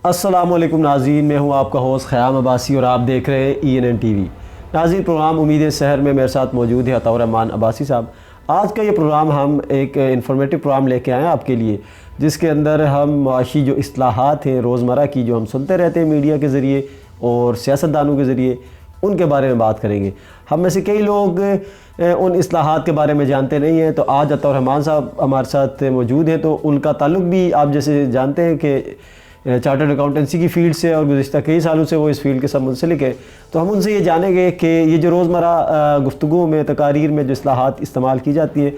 السلام علیکم ناظرین، میں ہوں آپ کا ہوسٹ خیام عباسی اور آپ دیکھ رہے ہیں ENN ٹی وی۔ ناظرین، پروگرام امید-ے-سحر میں میرے ساتھ موجود ہے عطا الرحمن عباسی صاحب۔ آج کا یہ پروگرام ہم ایک انفارمیٹیو پروگرام لے کے آئے ہیں آپ کے لیے، جس کے اندر ہم معاشی جو اصلاحات ہیں روزمرہ کی، جو ہم سنتے رہتے ہیں میڈیا کے ذریعے اور سیاستدانوں کے ذریعے، ان کے بارے میں بات کریں گے۔ ہم میں سے کئی لوگ ان اصلاحات کے بارے میں جانتے نہیں ہیں، تو آج عطا الرحمن صاحب ہمارے ساتھ موجود ہیں، تو ان کا تعلق بھی آپ جیسے جانتے ہیں کہ چارٹرڈ اکاؤنٹنسی کی فیلڈ سے، اور گزشتہ کئی سالوں سے وہ اس فیلڈ کے ساتھ منسلک ہے۔ تو ہم ان سے یہ جانیں گے کہ یہ جو روزمرہ گفتگو میں، تقاریر میں جو اصلاحات استعمال کی جاتی ہیں،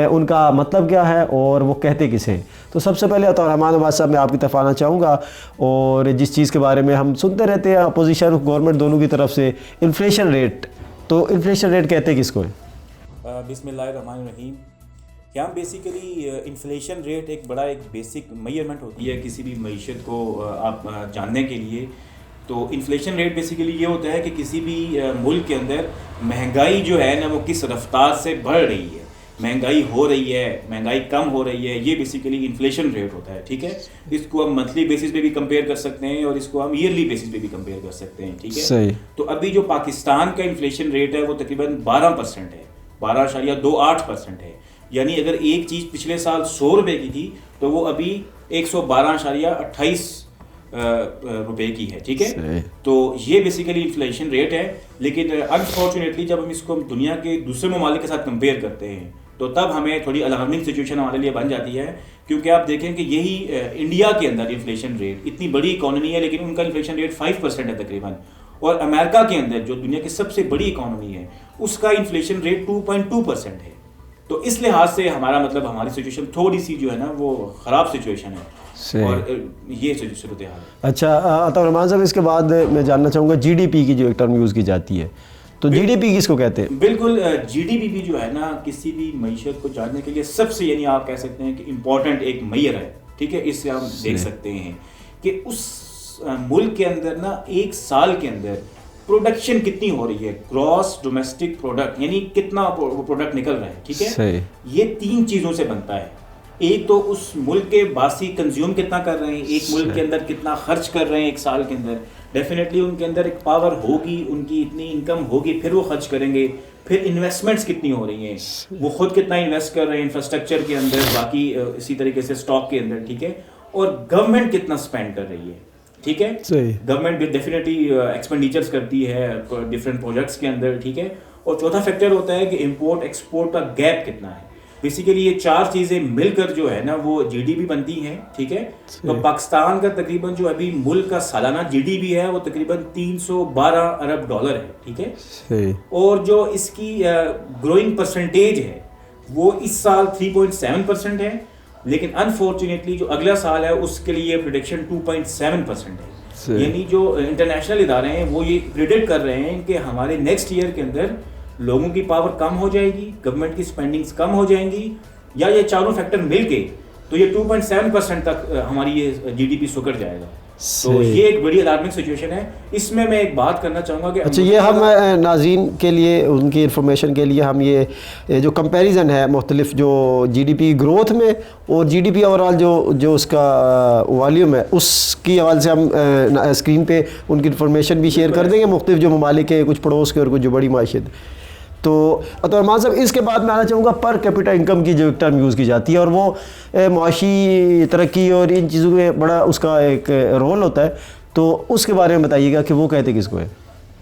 ان کا مطلب کیا ہے اور وہ کہتے کسے ہیں۔ تو سب سے پہلے عطا الرحمن عباسی صاحب میں آپ کی طرف آنا چاہوں گا، اور جس چیز کے بارے میں ہم سنتے رہتے ہیں اپوزیشن گورنمنٹ دونوں کی طرف سے، انفلیشن ریٹ، تو انفلیشن ریٹ کہتے کس کو ہے؟ بسم اللہ الرحمن الرحیم۔ یہاں بیسیکلی انفلیشن ریٹ ایک بڑا بیسک میئرمنٹ ہوتی ہے کسی بھی معیشت کو آپ جاننے کے لیے۔ تو انفلیشن ریٹ بیسیکلی یہ ہوتا ہے کہ کسی بھی ملک کے اندر مہنگائی جو ہے نا وہ کس رفتار سے بڑھ رہی ہے، مہنگائی ہو رہی ہے، مہنگائی کم ہو رہی ہے، یہ بیسیکلی انفلیشن ریٹ ہوتا ہے، ٹھیک ہے۔ اس کو ہم منتھلی بیسس پہ بھی کمپیئر کر سکتے ہیں اور اس کو ہم ایئرلی بیسس پہ بھی کمپیئر کر سکتے ہیں، ٹھیک ہے۔ صحیح۔ تو ابھی جو پاکستان کا انفلیشن ریٹ ہے وہ تقریباً 12% ہے، 12.28% ہے۔ یعنی اگر ایک چیز پچھلے سال 100 روپے کی تھی تو وہ ابھی 112.28 روپے کی ہے، ٹھیک ہے۔ تو یہ بیسیکلی انفلیشن ریٹ ہے، لیکن انفارچونیٹلی جب ہم اس کو دنیا کے دوسرے ممالک کے ساتھ کمپیئر کرتے ہیں تو تب ہمیں تھوڑی الارمنگ سچویشن ہمارے لیے بن جاتی ہے، کیونکہ آپ دیکھیں کہ یہی انڈیا کے اندر انفلیشن ریٹ، اتنی بڑی اکانومی ہے لیکن ان کا انفلیشن ریٹ 5% ہے تقریباً، اور امریکہ کے اندر جو دنیا کی سب سے بڑی اکانومی ہے اس کا انفلیشن ریٹ 2.2% ہے۔ تو اس لحاظ سے ہمارا مطلب ہماری سچویشن تھوڑی سی جو ہے نا وہ خراب سچویشن ہے، اور یہ صورتحال ہے۔ اچھا عطا الرحمن صاحب، اس کے بعد میں جاننا چاہوں گا GDP کی جو ایک ٹرم یوز کی جاتی ہے، تو GDP کس کو کہتے ہیں؟ بالکل، GDP بھی جو ہے نا کسی بھی معیشت کو جاننے کے لیے سب سے، یعنی آپ کہہ سکتے ہیں کہ امپورٹنٹ ایک میئر ہے، ٹھیک ہے۔ اس سے ہم دیکھ سکتے ہیں کہ اس ملک کے اندر نا ایک سال کے اندر پروڈکشن کتنی ہو رہی ہے، گراس ڈومیسٹک پروڈکٹ، یعنی کتنا پروڈکٹ نکل رہا ہے، ٹھیک ہے۔ یہ 3 چیزوں سے بنتا ہے۔ ایک تو اس ملک کے باسی کنزیوم کتنا کر رہے ہیں، ایک ملک کے اندر کتنا خرچ کر رہے ہیں ایک سال کے اندر، ڈیفینیٹلی ان کے اندر ایک پاور ہوگی، ان کی اتنی انکم ہوگی، پھر وہ خرچ کریں گے۔ پھر انویسٹمنٹس کتنی ہو رہی ہیں، وہ خود کتنا انویسٹ کر رہے ہیں انفراسٹرکچر کے اندر، باقی اسی طریقے سے اسٹاک کے اندر، ٹھیک ہے۔ اور گورنمنٹ کتنا اسپینڈ کر رہی ہے، ٹھیک ہے۔ گورنمنٹ ڈیفینیٹلی ایکسپینڈیچرس کرتی ہے ڈفرینٹ پروجیکٹس کے اندر، ٹھیک ہے۔ اور چوتھا فیکٹر ہوتا ہے کہ امپورٹ ایکسپورٹ کا گیپ کتنا ہے۔ بیسیکلی یہ 4 چیزیں مل کر جو ہے نا وہ GDP بنتی ہیں، ٹھیک ہے۔ تو پاکستان کا تقریباً جو ابھی ملک کا سالانہ GDP ہے وہ تقریباً $312 ارب ہے، ٹھیک ہے۔ اور جو اس کی گروئنگ پرسنٹیج ہے وہ اس سال 3.7% ہے، لیکن انفارچونیٹلی جو اگلا سال ہے اس کے لیے پریڈکشن 2.7% ہے۔ یعنی جو انٹرنیشنل ادارے ہیں وہ یہ پریڈکٹ کر رہے ہیں کہ ہمارے نیکسٹ ایئر کے اندر لوگوں کی پاور کم ہو جائے گی، گورنمنٹ کی اسپینڈنگز کم ہو جائیں گی، یا یہ چاروں فیکٹر مل کے تو یہ 2.7% تک ہماری یہ GDP سکڑ جائے گا۔ تو یہ ایک بڑی الارمنگ سچویشن ہے۔ اس میں میں ایک بات کرنا چاہوں گا کہ اچھا، یہ ہم ناظرین کے لیے، ان کی انفارمیشن کے لیے، ہم یہ جو کمپیریزن ہے مختلف جو GDP گروتھ میں اور GDP اوورآل جو اس کا والیوم ہے، اس کی حوالے سے ہم اسکرین پہ ان کی انفارمیشن بھی شیئر کر دیں گے، مختلف جو ممالک ہیں، کچھ پڑوس کے اور کچھ جو بڑی معیشت۔ تو عطا الرحمن صاحب، اس کے بعد میں آنا چاہوں گا پر کیپٹا انکم کی جو ایک ٹرم یوز کی جاتی ہے، اور وہ معاشی ترقی اور ان چیزوں میں بڑا اس کا ایک رول ہوتا ہے، تو اس کے بارے میں بتائیے گا کہ وہ کہتے کس کو ہے؟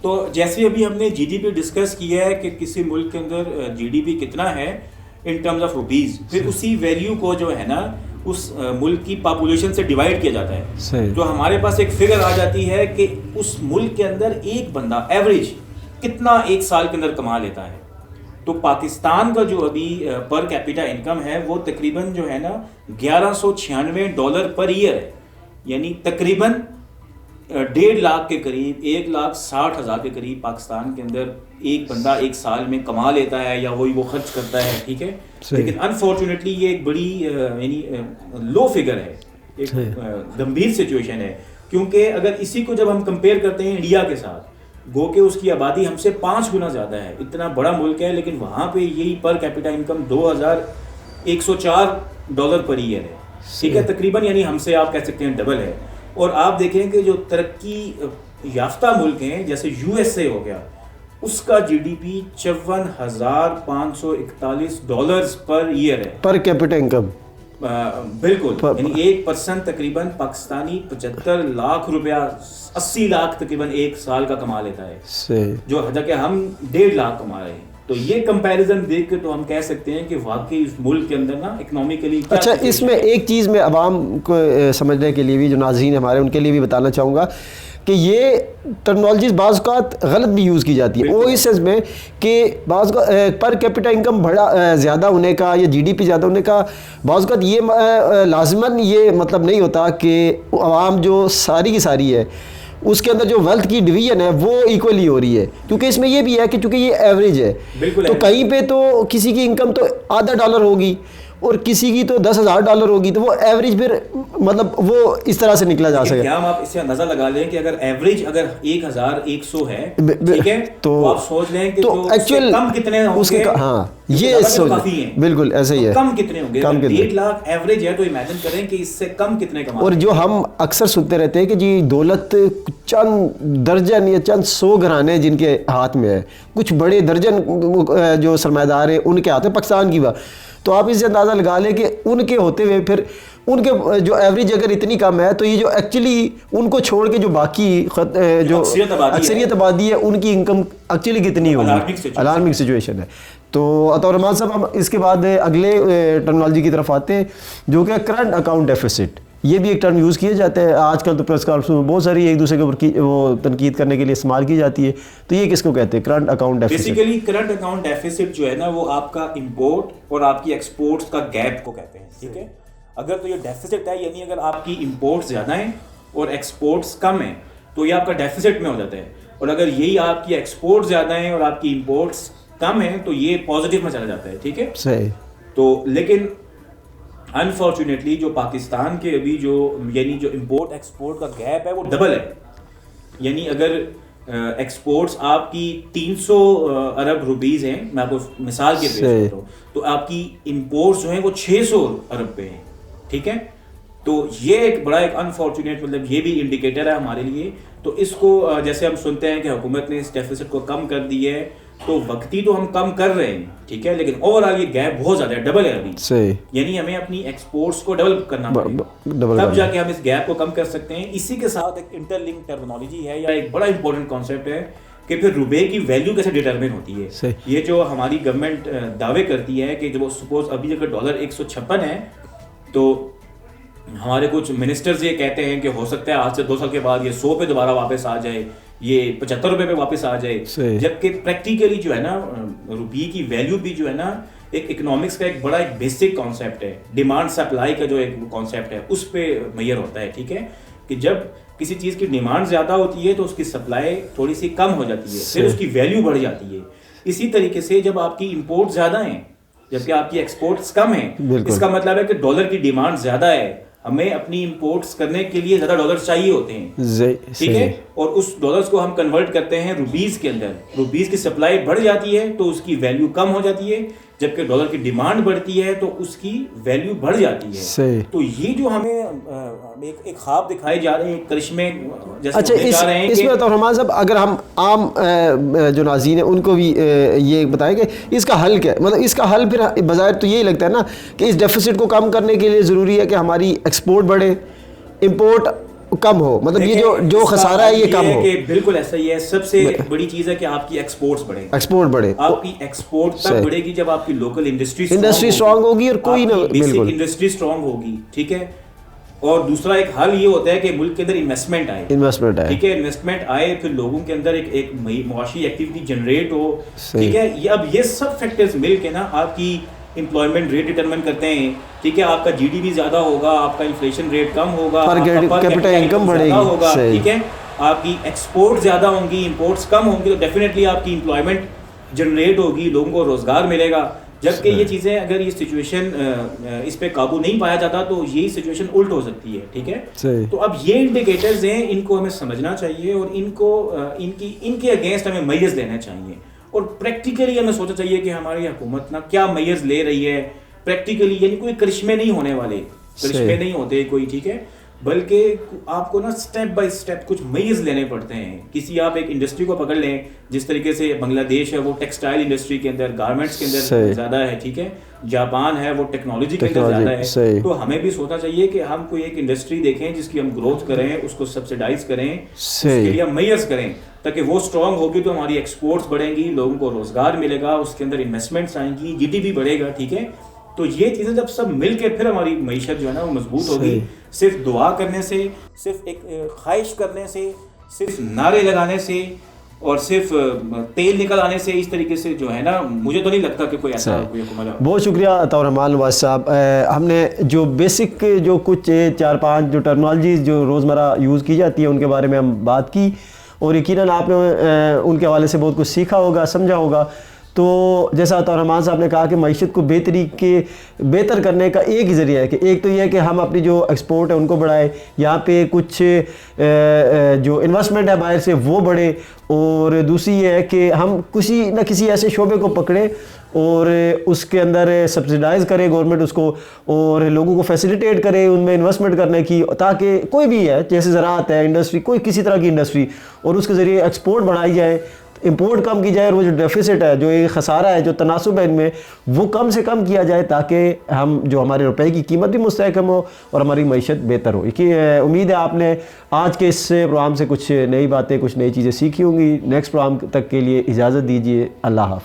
تو جیسے ابھی ہم نے GDP ڈسکس کیا ہے کہ کسی ملک کے اندر GDP کتنا ہے ان ٹرمز آف روپیز، پھر اسی ویلیو کو جو ہے نا اس ملک کی پاپولیشن سے ڈیوائڈ کیا جاتا ہے، تو ہمارے پاس ایک فگر آ جاتی ہے کہ اس ملک کے اندر ایک بندہ ایوریج کتنا ایک سال کے اندر کما لیتا ہے۔ تو پاکستان کا جو ابھی پر کیپیٹا انکم ہے وہ تقریباً جو ہے نا $1196 پر ایئر ہے، یعنی تقریباً 1.5 لاکھ کے قریب، 1,60,000 کے قریب پاکستان کے اندر ایک بندہ ایک سال میں کما لیتا ہے، یا وہی وہ خرچ کرتا ہے، ٹھیک ہے۔ لیکن انفارچونیٹلی یہ ایک بڑی یعنی لو فگر ہے، ایک گمبھیر سچویشن ہے، کیونکہ اگر اسی کو جب ہم کمپیئر کرتے ہیں انڈیا کے ساتھ، گو کہ اس کی آبادی ہم سے 5 گنا زیادہ ہے، اتنا بڑا ملک ہے، لیکن وہاں پہ یہی per capita income $2,104 per year ہے، ٹھیک ہے، تقریباً، یعنی ہم سے آپ کہہ سکتے ہیں ڈبل ہے۔ اور آپ دیکھیں کہ جو ترقی یافتہ ملک ہیں جیسے USA ہو گیا, اس کا GDP $54,541 پر ایئر ہے, پر کیپٹا انکم. بالکل, یعنی 1% تقریباً پاکستانی 75 لاکھ روپیہ 80 لاکھ تقریباً ایک سال کا کما لیتا ہے, جو کہ ہم 1.5 لاکھ کما رہے ہیں. تو یہ کمپیریزن دیکھ کے تو ہم کہہ سکتے ہیں کہ واقعی اس ملک کے اندر نا اکنامکلی. اچھا, اس میں ایک چیز میں عوام کو سمجھنے کے لیے بھی, جو ناظرین ہمارے ان کے لیے بھی بتانا چاہوں گا کہ یہ ٹیکنالوجیز بعض اوقات غلط بھی یوز کی جاتی ہے. وہ اس سینس میں کہ بعض پر کیپٹا انکم بڑا زیادہ ہونے کا یا GDP زیادہ ہونے کا بعض اوقات یہ لازماً یہ مطلب نہیں ہوتا کہ عوام جو ساری کی ساری ہے اس کے اندر جو ویلتھ کی ڈویژن ہے وہ ایکولی ہو رہی ہے, کیونکہ اس میں یہ بھی ہے کہ چونکہ یہ ایوریج ہے, تو کہیں پہ تو کسی کی انکم تو $0.50 ہوگی اور کسی کی تو $10,000 ہوگی, تو وہ ایوریج پھر مطلب وہ اس طرح سے نکلا جا سکے. کیا آپ اس سے اندازہ لگا لیں کہ اگر ایوریج اگر 1,100 ہے, ٹھیک ہے, تو آپ سوچ لیں کہ جو کم کتنے ہوں گے. ہاں, یہ بالکل ایسا ہی ہے, کم کتنے ہوں گے. 1.5 لاکھ ایوریج ہے تو امیجن کریں کہ اس سے کم کتنے کما. اور جو ہم اکثر سنتے رہتے ہیں کہ جی دولت چند درجن یا چند 100 گھرانے جن کے ہاتھ میں ہے, کچھ بڑے درجن جو سرمایہ دار ہیں ان کے ہاتھ میں پاکستان کی بات, تو آپ اس سے اندازہ لگا لیں کہ ان کے ہوتے ہوئے پھر ان کے جو ایوریج اگر اتنی کم ہے تو یہ جو ایکچولی ان کو چھوڑ کے جو باقی جو اکثریت آبادی ہے ان کی انکم ایکچولی کتنی ہوگی. الارمنگ سچویشن ہے. تو عطا رحمان صاحب, ہم اس کے بعد اگلے ٹیکنالوجی کی طرف آتے ہیں جو کہ کرنٹ اکاؤنٹ ڈیفیسٹ. یہ بھی ایک ٹرم یوز کیے جاتے ہیں آج کل, تو پریس کانفرنس میں بہت ساری ایک دوسرے کے اوپر وہ تنقید کرنے کے لیے استعمال کی جاتی ہے. تو یہ کس کو کہتے ہیں current account deficit? Basically current account deficit جو ہے نا وہ آپ کا امپورٹ اور آپ کی ایکسپورٹس کا گیپ کو کہتے ہیں, ٹھیک ہے. اگر تو یہ ڈیفیسٹ ہے, یعنی اگر آپ کی امپورٹس زیادہ ہیں اور ایکسپورٹس کم ہیں تو یہ آپ کا ڈیفیسٹ میں ہو جاتا ہے, اور اگر یہی آپ کی ایکسپورٹ زیادہ ہیں اور آپ کی امپورٹس کم ہیں تو یہ پازیٹیو میں چلا جاتا ہے, ٹھیک ہے. صحیح. تو لیکن انفارچونیٹلی جو پاکستان کے ابھی جو یعنی جو امپورٹ ایکسپورٹ کا گیپ ہے وہ ڈبل ہے. یعنی اگر ایکسپورٹس آپ کی 300 ارب روپیز ہیں, میں آپ کو مثال کے پیش کرتا ہوں, تو آپ کی امپورٹس جو ہیں وہ 600 ارب پہ ہیں, ٹھیک ہے. تو یہ ایک بڑا ایک انفارچونیٹ مطلب یہ بھی انڈیکیٹر ہے ہمارے لیے. تو اس کو جیسے ہم سنتے ہیں کہ حکومت نے اس ڈیفیسٹ کو کم کر دی ہے, تو وقتی تو ہم کم کر رہے ہیں, ٹھیک ہے, لیکن اوور آل یہ گیپ بہت زیادہ ہے, ڈبل ہے ابھی. یعنی ہمیں اپنی ایکسپورٹس کو ڈبل کرنا پڑے گا, تب جا کے ہم اس گیپ کو کم کر سکتے ہیں. اسی کے ساتھ ایک انٹر لنک ٹرمینالوجی ہے یا ایک بڑا امپورٹنٹ کانسیپٹ ہے کہ پھر روپے کی ویلیو کیسے ڈیٹرمن ہوتی ہے. یہ جو ہماری گورنمنٹ دعوے کرتی ہے کہ جب سپوز ابھی اگر ڈالر 156 ہے تو ہمارے کچھ منسٹرز یہ کہتے ہیں کہ ہو سکتا ہے آج سے 2 سال کے بعد یہ 100 پہ دوبارہ واپس آ جائے, یہ 75 روپے پہ واپس آ جائے. جبکہ پریکٹیکلی جو ہے نا روپے کی ویلیو بھی جو ہے نا ایک اکنامکس کا ایک بڑا ایک بیسک کانسیپٹ ہے, ڈیمانڈ سپلائی کا جو ایک کانسیپٹ ہے اس پہ میئر ہوتا ہے, ٹھیک ہے. کہ جب کسی چیز کی ڈیمانڈ زیادہ ہوتی ہے تو اس کی سپلائی تھوڑی سی کم ہو جاتی ہے, پھر اس کی ویلیو بڑھ جاتی ہے. اسی طریقے سے جب آپ کی امپورٹ زیادہ ہیں جبکہ آپ کی ایکسپورٹس کم ہیں, اس کا مطلب ہے کہ ڈالر کی ڈیمانڈ زیادہ ہے, ہمیں اپنی امپورٹس کرنے کے لیے زیادہ ڈالر چاہیے ہوتے ہیں, ٹھیک ہے. اور اس ڈالرز کو ہم کنورٹ کرتے ہیں روپیز کے اندر, روپیز کی سپلائی بڑھ جاتی ہے تو اس کی ویلیو کم ہو جاتی ہے, جبکہ ڈالر کی ڈیمانڈ بڑھتی ہے تو اس کی ویلیو بڑھ جاتی ہے. تو یہ جو ہمیں ایک خواب دکھائے جا رہے ہیں, کرشمے جیسے جا رہے ہیں. اس میں تو رحمان صاحب اگر ہم عام جو ناظرین ہیں ان کو بھی یہ بتائیں کہ اس کا حل کیا ہے, مطلب اس کا حل پھر بظاہر تو یہی لگتا ہے نا کہ اس ڈیفیسٹ کو کم کرنے کے لیے ضروری ہے کہ ہماری ایکسپورٹ بڑھے, امپورٹ کم ہو, مطلب یہ جو خسارہ ہے یہ کم ہو. بالکل ایسا ہی ہے. سب سے بڑی چیز ہے کہ آپ کی ایکسپورٹس بڑھے, آپ کی ایکسپورٹ تب بڑھے گی جب آپ کی لوکل انڈسٹری اسٹرانگ ہوگی اور کوئی نہ بالکل انڈسٹری اسٹرانگ ہوگی, ٹھیک ہے. اور دوسرا ایک حل یہ ہوتا ہے کہ ملک کے اندر انویسٹمنٹ آئے, ٹھیک ہے, انویسٹمنٹ آئے, پھر لوگوں کے اندر ایک معاشی ایکٹیویٹی جنریٹ ہو, ٹھیک ہے. یہ اب یہ سب فیکٹرز مل کے نا آپ کی امپلائمنٹ ریٹ ڈیٹرمن کرتے ہیں, ٹھیک ہے. آپ کا GDP زیادہ ہوگا, آپ کا انفلیشن ریٹ کم ہوگا, کیپٹل انکم بڑھے گی, ٹھیک ہے. آپ کی ایکسپورٹ زیادہ ہوں گی, امپورٹس کم ہوں گی, تو ڈیفینیٹلی آپ کی امپلائمنٹ جنریٹ ہوگی, لوگوں کو روزگار ملے گا. جبکہ یہ چیزیں اگر یہ سچویشن اس پہ قابو نہیں پایا جاتا تو یہی سچویشن الٹ ہو سکتی ہے, ٹھیک ہے. تو اب یہ انڈیکیٹرز ہیں, ان کو ہمیں سمجھنا چاہیے اور ان کو ان کے اگینسٹ ہمیں میئرز لینا چاہیے, اور پریکٹیکلی ہمیں سوچنا چاہیے کہ ہماری حکومت نا کیا میئرز لے رہی ہے پریکٹیکلی, یعنی کوئی کرشمے نہیں ہونے والے, کرشمے نہیں ہوتے کوئی, ٹھیک ہے. بلکہ آپ کو نا اسٹیپ بائی اسٹیپ کچھ میز لینے پڑتے ہیں. کسی آپ ایک انڈسٹری کو پکڑ لیں, جس طریقے سے بنگلہ دیش ہے وہ ٹیکسٹائل انڈسٹری کے اندر, گارمنٹس کے اندر زیادہ ہے, ٹھیک ہے, جاپان ہے وہ ٹیکنالوجی کے اندر زیادہ ہے. تو ہمیں بھی سوچنا چاہیے کہ ہم کوئی ایک انڈسٹری دیکھیں جس کی ہم گروتھ کریں, اس کو سبسیڈائز کریں, اس کے لیے میئرز کریں, تاکہ وہ اسٹرانگ ہوگی تو ہماری ایکسپورٹس بڑھیں گی, لوگوں کو روزگار ملے گا, اس کے اندر انویسٹمنٹس آئیں گی, جی ڈی پی بڑھے گا, ٹھیک ہے. تو یہ چیزیں جب سب مل کے پھر ہماری معیشت جو ہے نا وہ مضبوط ہوگی. صرف دعا کرنے سے, صرف ایک خواہش کرنے سے, صرف نعرے لگانے سے اور صرف تیل نکل آنے سے اس طریقے سے جو ہے نا, مجھے تو نہیں لگتا کہ کوئی ایسا کوئی حکومت ہے. بہت شکریہ عطاء الرحمان نواز صاحب. ہم نے جو بیسک جو کچھ 4-5 جو ٹرمنالوجیز جو روزمرہ یوز کی جاتی ہیں ان کے بارے میں ہم بات کی, اور یقیناً آپ نے ان کے حوالے سے بہت کچھ سیکھا ہوگا, سمجھا ہوگا. تو جیسا عطاء الرحمان صاحب نے کہا کہ معیشت کو بہتر کرنے کا ایک ہی ذریعہ ہے کہ ایک تو یہ ہے کہ ہم اپنی جو ایکسپورٹ ہے ان کو بڑھائیں, یہاں پہ کچھ جو انویسٹمنٹ ہے باہر سے وہ بڑھے, اور دوسری یہ ہے کہ ہم کسی نہ کسی ایسے شعبے کو پکڑیں اور اس کے اندر سبسیڈائز کرے گورنمنٹ اس کو, اور لوگوں کو فیسیلیٹیٹ کرے ان میں انویسٹمنٹ کرنے کی, تاکہ کوئی بھی ہے جیسے زراعت ہے, انڈسٹری, کوئی کسی طرح کی انڈسٹری, اور اس کے ذریعے ایکسپورٹ بڑھائی جائے, امپورٹ کم کی جائے, اور وہ جو ڈیفیسٹ ہے, جو ایک خسارہ ہے, جو تناسب ہے ان میں, وہ کم سے کم کیا جائے, تاکہ ہم جو ہمارے روپے کی قیمت بھی مستحکم ہو اور ہماری معیشت بہتر ہو. امید ہے آپ نے آج کے اس پروگرام سے کچھ نئی باتیں, کچھ نئی چیزیں سیکھی ہوں گی. نیکسٹ پروگرام تک کے لیے اجازت دیجیے. اللہ حافظ.